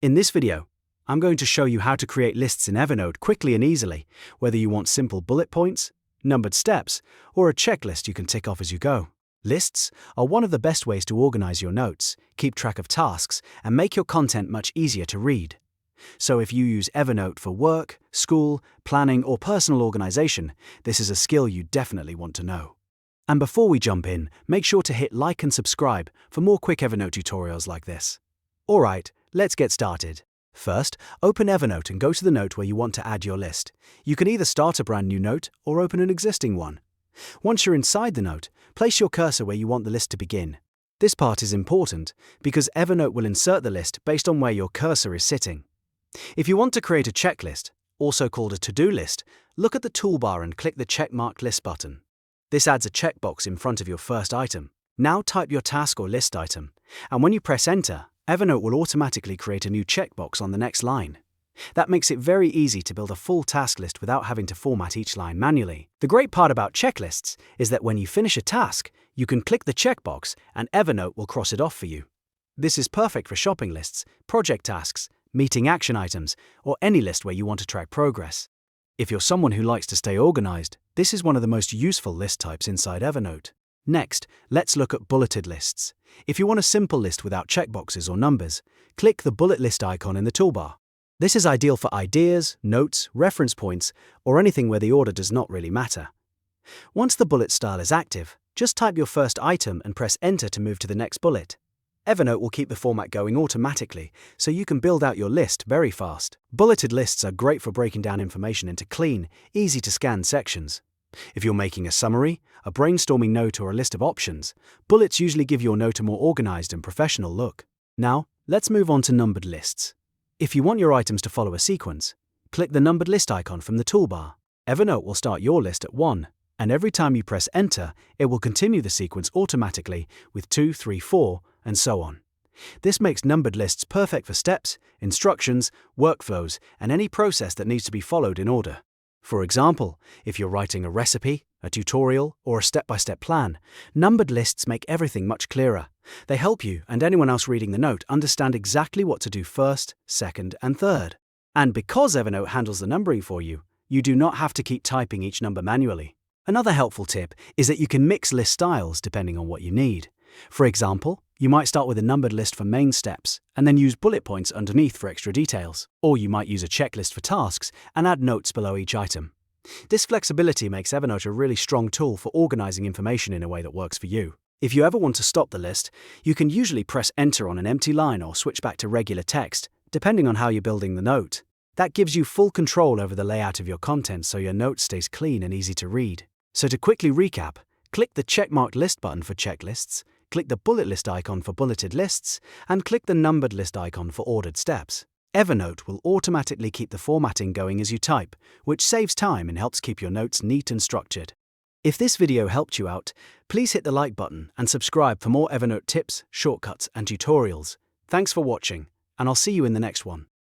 In this video, I'm going to show you how to create lists in Evernote quickly and easily, whether you want simple bullet points, numbered steps, or a checklist you can tick off as you go. Lists are one of the best ways to organize your notes, keep track of tasks, and make your content much easier to read. So if you use Evernote for work, school, planning, or personal organization, this is a skill you definitely want to know. And before we jump in, make sure to hit like and subscribe for more quick Evernote tutorials like this. Alright, let's get started. First, open Evernote and go to the note where you want to add your list. You can either start a brand new note or open an existing one. Once you're inside the note, place your cursor where you want the list to begin. This part is important because Evernote will insert the list based on where your cursor is sitting. If you want to create a checklist, also called a to-do list, look at the toolbar and click the checkmarked list button. This adds a checkbox in front of your first item. Now type your task or list item, and when you press enter, Evernote will automatically create a new checkbox on the next line. That makes it very easy to build a full task list without having to format each line manually. The great part about checklists is that when you finish a task, you can click the checkbox and Evernote will cross it off for you. This is perfect for shopping lists, project tasks, meeting action items, or any list where you want to track progress. If you're someone who likes to stay organized, this is one of the most useful list types inside Evernote. Next, let's look at bulleted lists. If you want a simple list without checkboxes or numbers, click the bullet list icon in the toolbar. This is ideal for ideas, notes, reference points, or anything where the order does not really matter. Once the bullet style is active, just type your first item and press enter to move to the next bullet. Evernote will keep the format going automatically, so you can build out your list very fast. Bulleted lists are great for breaking down information into clean, easy-to-scan sections. If you're making a summary, a brainstorming note, or a list of options, bullets usually give your note a more organized and professional look. Now, let's move on to numbered lists. If you want your items to follow a sequence, click the numbered list icon from the toolbar. Evernote will start your list at 1, and every time you press enter, it will continue the sequence automatically with 2, 3, 4, and so on. This makes numbered lists perfect for steps, instructions, workflows, and any process that needs to be followed in order. For example, if you're writing a recipe, a tutorial, or a step-by-step plan, numbered lists make everything much clearer. They help you and anyone else reading the note understand exactly what to do first, second, and third. And because Evernote handles the numbering for you, you do not have to keep typing each number manually. Another helpful tip is that you can mix list styles depending on what you need. For example, you might start with a numbered list for main steps and then use bullet points underneath for extra details. Or you might use a checklist for tasks and add notes below each item. This flexibility makes Evernote a really strong tool for organizing information in a way that works for you. If you ever want to stop the list, you can usually press enter on an empty line or switch back to regular text, depending on how you're building the note. That gives you full control over the layout of your content so your note stays clean and easy to read. So to quickly recap, click the checkmarked list button for checklists, click the bullet list icon for bulleted lists, and click the numbered list icon for ordered steps. Evernote will automatically keep the formatting going as you type, which saves time and helps keep your notes neat and structured. If this video helped you out, please hit the like button and subscribe for more Evernote tips, shortcuts, and tutorials. Thanks for watching, and I'll see you in the next one.